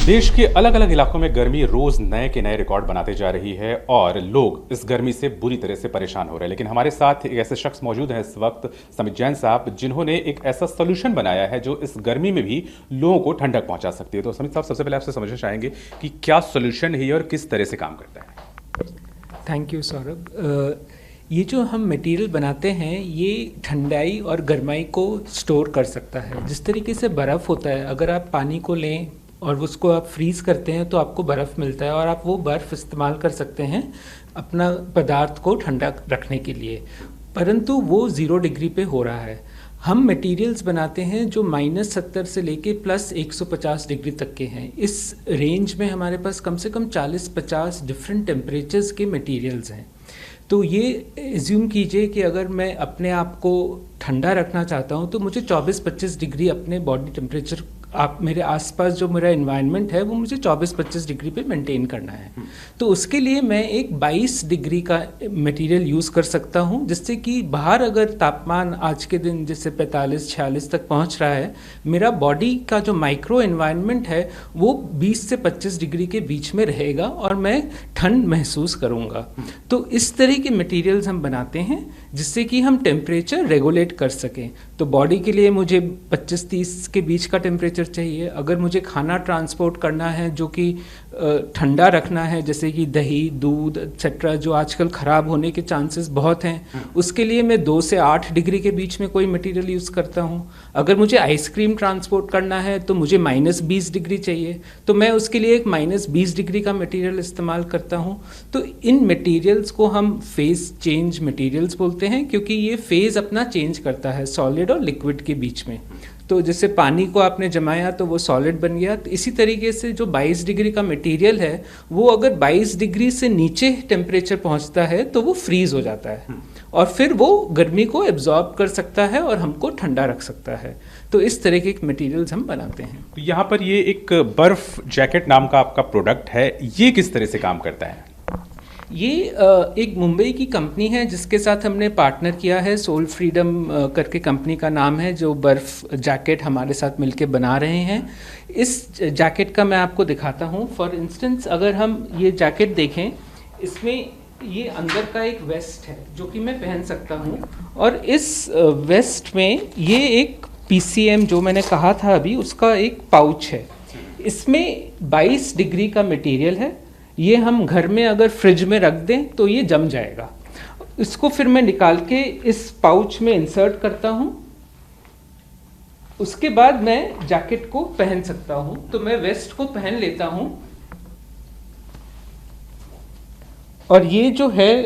देश के अलग अलग इलाकों में गर्मी रोज नए के नए रिकॉर्ड बनाते जा रही है और लोग इस गर्मी से बुरी तरह से परेशान हो रहे हैं। लेकिन हमारे साथ एक ऐसे शख्स मौजूद हैं इस वक्त, समित जैन साहब, जिन्होंने एक ऐसा सोल्यूशन बनाया है जो इस गर्मी में भी लोगों को ठंडक पहुंचा सकती है। तो समित साहब, सबसे पहले आपसे समझना चाहेंगे कि क्या सोल्यूशन है और किस तरह से काम करता है। Thank you Saurabh. ये जो हम मटेरियल बनाते हैं ये ठंडाई और गर्माई को स्टोर कर सकता है। जिस तरीके से बर्फ़ होता है, अगर आप पानी को लें और उसको आप फ्रीज़ करते हैं तो आपको बर्फ़ मिलता है और आप वो बर्फ़ इस्तेमाल कर सकते हैं अपना पदार्थ को ठंडा रखने के लिए। परंतु वो 0 डिग्री पे हो रहा है। हम मटेरियल्स बनाते हैं जो -70 से लेके +150 डिग्री तक के हैं। इस रेंज में हमारे पास कम से कम 40-50 डिफरेंट टेम्परेचर्स के मटेरियल्स हैं। तो ये एज्यूम कीजिए कि अगर मैं अपने आप को ठंडा रखना चाहता हूँ तो मुझे 24-25 डिग्री अपने बॉडी टेम्परेचर, आप मेरे आसपास जो मेरा एनवायरनमेंट है वो मुझे 24-25 डिग्री पे मेंटेन करना है। तो उसके लिए मैं एक 22 डिग्री का मटेरियल यूज़ कर सकता हूँ, जिससे कि बाहर अगर तापमान आज के दिन जैसे 45-46 तक पहुँच रहा है, मेरा बॉडी का जो माइक्रो एनवायरनमेंट है वो 20 से 25 डिग्री के बीच में रहेगा और मैं ठंड महसूस करूँगा। तो इस तरह के मटेरियल्स हम बनाते हैं जिससे कि हम टेम्परेचर रेगुलेट कर सकें। तो बॉडी के लिए मुझे 25-30 के बीच का टेम्परेचर चाहिए। अगर मुझे खाना ट्रांसपोर्ट करना है जो कि ठंडा रखना है, जैसे कि दही, दूध एक्सेट्रा जो आजकल ख़राब होने के चांसेस बहुत हैं, उसके लिए मैं 2 से 8 डिग्री के बीच में कोई मटेरियल यूज़ करता हूँ। अगर मुझे आइसक्रीम ट्रांसपोर्ट करना है तो मुझे -20 डिग्री चाहिए, तो मैं उसके लिए एक -20 डिग्री का मटेरियल इस्तेमाल करता हूँ। तो इन मटेरियल्स को हम फेज़ चेंज मटेरियल्स बोलते हैं, क्योंकि ये फेज़ अपना चेंज करता है सॉलिड और लिक्विड के बीच में। तो जैसे पानी को आपने जमाया तो वो सॉलिड बन गया, तो इसी तरीके से जो 22 डिग्री का मटेरियल है वो अगर 22 डिग्री से नीचे टेम्परेचर पहुंचता है तो वो फ्रीज़ हो जाता है और फिर वो गर्मी को एब्जॉर्ब कर सकता है और हमको ठंडा रख सकता है। तो इस तरह के मटेरियल्स हम बनाते हैं। तो यहाँ पर ये एक बर्फ जैकेट नाम का आपका प्रोडक्ट है, ये किस तरह से काम करता है? ये एक मुंबई की कंपनी है जिसके साथ हमने पार्टनर किया है। सोल फ्रीडम करके कंपनी का नाम है, जो बर्फ़ जैकेट हमारे साथ मिलके बना रहे हैं। इस जैकेट का मैं आपको दिखाता हूँ। फॉर इंस्टेंस अगर हम ये जैकेट देखें, इसमें ये अंदर का एक वेस्ट है जो कि मैं पहन सकता हूँ, और इस वेस्ट में ये एक PCM जो मैंने कहा था अभी, उसका एक पाउच है। इसमें 22 डिग्री का मटेरियल है। ये हम घर में अगर फ्रिज में रख दें तो ये जम जाएगा। इसको फिर मैं निकाल के इस पाउच में इंसर्ट करता हूँ। उसके बाद मैं जैकेट को पहन सकता हूँ। तो मैं वेस्ट को पहन लेता हूँ और ये जो है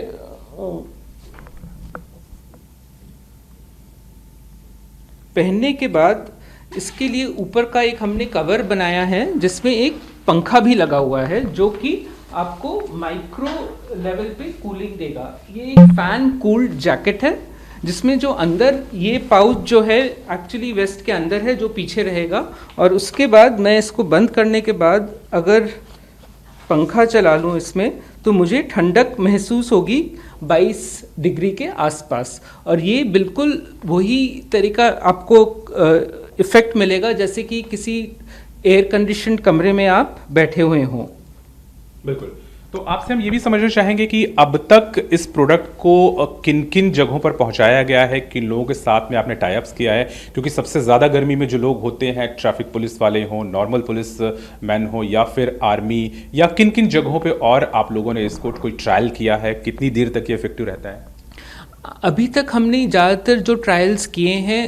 पहनने के बाद इसके लिए ऊपर का एक हमने कवर बनाया है जिसमें एक पंखा भी लगा हुआ है जो कि आपको माइक्रो लेवल पे कूलिंग देगा। ये एक फैन कूल्ड जैकेट है जिसमें जो अंदर ये पाउच जो है एक्चुअली वेस्ट के अंदर है, जो पीछे रहेगा। और उसके बाद मैं इसको बंद करने के बाद अगर पंखा चला लूँ इसमें तो मुझे ठंडक महसूस होगी 22 डिग्री के आसपास। और ये बिल्कुल वही तरीका आपको इफ़ेक्ट मिलेगा जैसे कि किसी एयर कंडीशनड कमरे में आप बैठे हुए हों। बिल्कुल। तो आपसे हम ये भी समझना चाहेंगे कि अब तक इस प्रोडक्ट को किन किन जगहों पर पहुंचाया गया है, किन लोगों के साथ में आपने टाई अप्स किया है, क्योंकि सबसे ज़्यादा गर्मी में जो लोग होते हैं, ट्रैफिक पुलिस वाले हों, नॉर्मल पुलिस मैन हो या फिर आर्मी, या किन किन जगहों पे और आप लोगों ने इसको कोई ट्रायल किया है, कितनी देर तक ये इफेक्टिव रहता है? अभी तक हमने ज़्यादातर जो ट्रायल्स किए हैं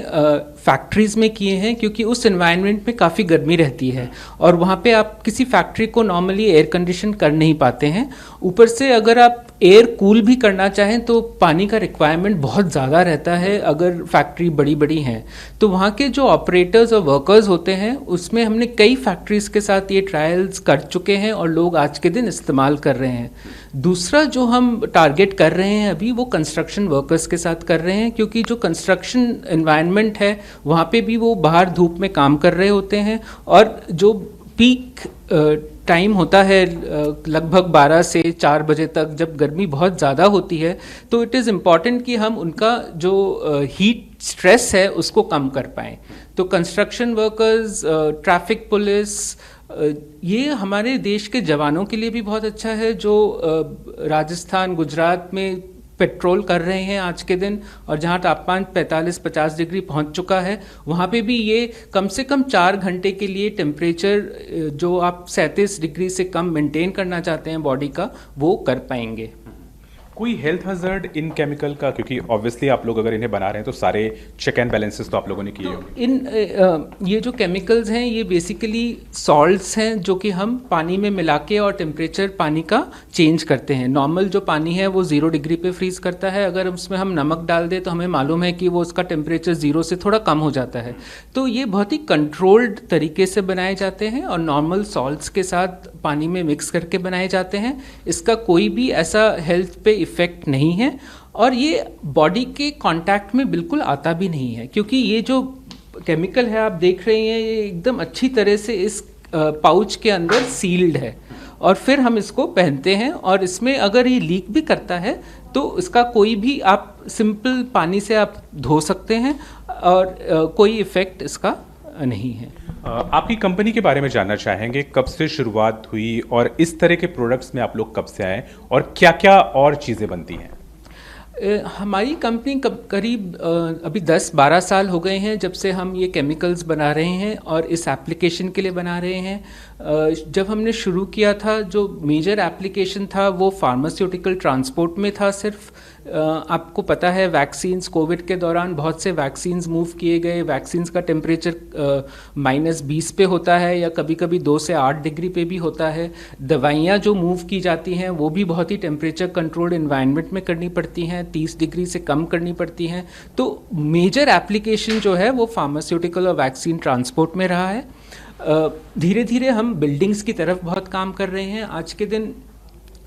फैक्ट्रीज़ में किए हैं, क्योंकि उस एनवायरनमेंट में काफ़ी गर्मी रहती है और वहाँ पे आप किसी फैक्ट्री को नॉर्मली एयर कंडीशन कर नहीं पाते हैं। ऊपर से अगर आप एयर कूल भी करना चाहें तो पानी का रिक्वायरमेंट बहुत ज़्यादा रहता है अगर फैक्ट्री बड़ी बड़ी हैं। तो वहाँ के जो ऑपरेटर्स और वर्कर्स होते हैं उसमें हमने कई फैक्ट्रीज़ के साथ ये ट्रायल्स कर चुके हैं और लोग आज के दिन इस्तेमाल कर रहे हैं। दूसरा जो हम टारगेट कर रहे हैं अभी, वो कंस्ट्रक्शन वर्कर्स के साथ कर रहे हैं, क्योंकि जो कंस्ट्रक्शन एनवायरनमेंट है वहाँ पे भी वो बाहर धूप में काम कर रहे होते हैं और जो पीक टाइम होता है लगभग 12 से 4 बजे तक, जब गर्मी बहुत ज़्यादा होती है, तो इट इज़ इम्पॉर्टेंट कि हम उनका जो हीट स्ट्रेस है उसको कम कर पाएँ। तो कंस्ट्रक्शन वर्कर्स, ट्रैफिक पुलिस, ये हमारे देश के जवानों के लिए भी बहुत अच्छा है जो राजस्थान, गुजरात में पेट्रोल कर रहे हैं आज के दिन, और जहां तापमान 45-50 डिग्री पहुंच चुका है वहां पे भी ये कम से कम 4 घंटे के लिए टेम्परेचर जो आप 37 डिग्री से कम मेंटेन करना चाहते हैं बॉडी का, वो कर पाएंगे। कोई हेल्थ हज़ार्ड इन केमिकल का, क्योंकि ऑब्वियसली आप लोग अगर इन्हें बना रहे हैं तो सारे चेक एंड बैलेंसेस तो आप लोगों ने किए होंगे। ये जो केमिकल्स हैं ये बेसिकली सॉल्ट्स हैं जो कि हम पानी में मिला के और टेम्परेचर पानी का चेंज करते हैं। नॉर्मल जो पानी है वो 0 डिग्री पे फ्रीज करता है, अगर उसमें हम नमक डाल दें तो हमें मालूम है कि वो उसका टेम्परेचर 0 से थोड़ा कम हो जाता है। तो ये बहुत ही कंट्रोल्ड तरीके से बनाए जाते हैं और नॉर्मल सॉल्ट्स के साथ पानी में मिक्स करके बनाए जाते हैं। इसका कोई भी ऐसा हेल्थ पे इफेक्ट नहीं है और ये बॉडी के कांटेक्ट में बिल्कुल आता भी नहीं है, क्योंकि ये जो केमिकल है आप देख रहे हैं ये एकदम अच्छी तरह से इस पाउच के अंदर सील्ड है और फिर हम इसको पहनते हैं, और इसमें अगर ये लीक भी करता है तो इसका कोई भी, आप सिंपल पानी से आप धो सकते हैं और कोई इफेक्ट इसका नहीं है। आपकी कंपनी के बारे में जानना चाहेंगे, कब से शुरुआत हुई और इस तरह के प्रोडक्ट्स में आप लोग कब से आए और क्या क्या और चीज़ें बनती हैं? हमारी कंपनी करीब अभी 10-12 साल हो गए हैं जब से हम ये केमिकल्स बना रहे हैं और इस एप्लीकेशन के लिए बना रहे हैं। जब हमने शुरू किया था जो मेजर एप्लीकेशन था वो फार्मास्यूटिकल ट्रांसपोर्ट में था सिर्फ। आपको पता है वैक्सीन्स, कोविड के दौरान बहुत से वैक्सीन्स मूव किए गए। वैक्सीन्स का टेम्परेचर -20 पे होता है या कभी कभी 2 से 8 डिग्री पे भी होता है। दवाइयाँ जो मूव की जाती हैं वो भी बहुत ही टेम्परेचर कंट्रोल्ड इन्वायरमेंट में करनी पड़ती हैं, 30 डिग्री से कम करनी पड़ती हैं। तो मेजर एप्लीकेशन जो है वो फार्मास्यूटिकल और वैक्सीन ट्रांसपोर्ट में रहा है। धीरे धीरे हम बिल्डिंग्स की तरफ बहुत काम कर रहे हैं। आज के दिन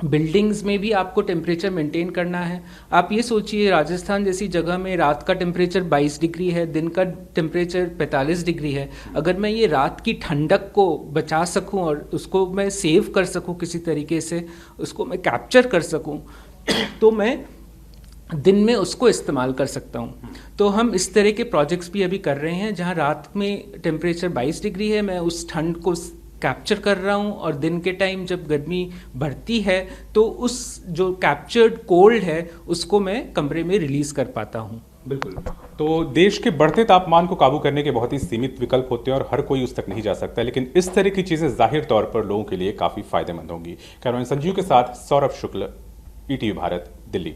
बिल्डिंग्स में भी आपको टेम्परेचर मेंटेन करना है। आप ये सोचिए राजस्थान जैसी जगह में रात का टेम्परेचर 22 डिग्री है, दिन का टेम्परेचर 45 डिग्री है। अगर मैं ये रात की ठंडक को बचा सकूं और उसको मैं सेव कर सकूं किसी तरीके से, उसको मैं कैप्चर कर सकूं तो मैं दिन में उसको इस्तेमाल कर सकता हूँ। तो हम इस तरह के प्रोजेक्ट्स भी अभी कर रहे हैं जहाँ रात में टेम्परेचर 22 डिग्री है, मैं उस ठंड को कैप्चर कर रहा हूँ और दिन के टाइम जब गर्मी बढ़ती है तो उस जो कैप्चर्ड कोल्ड है उसको मैं कमरे में रिलीज कर पाता हूँ। बिल्कुल। तो देश के बढ़ते तापमान को काबू करने के बहुत ही सीमित विकल्प होते हैं और हर कोई उस तक नहीं जा सकता, लेकिन इस तरह की चीज़ें जाहिर तौर पर लोगों के लिए काफ़ी फायदेमंद होंगी। कैमरामैन संजीव के साथ सौरभ शुक्ल, ETV भारत, दिल्ली।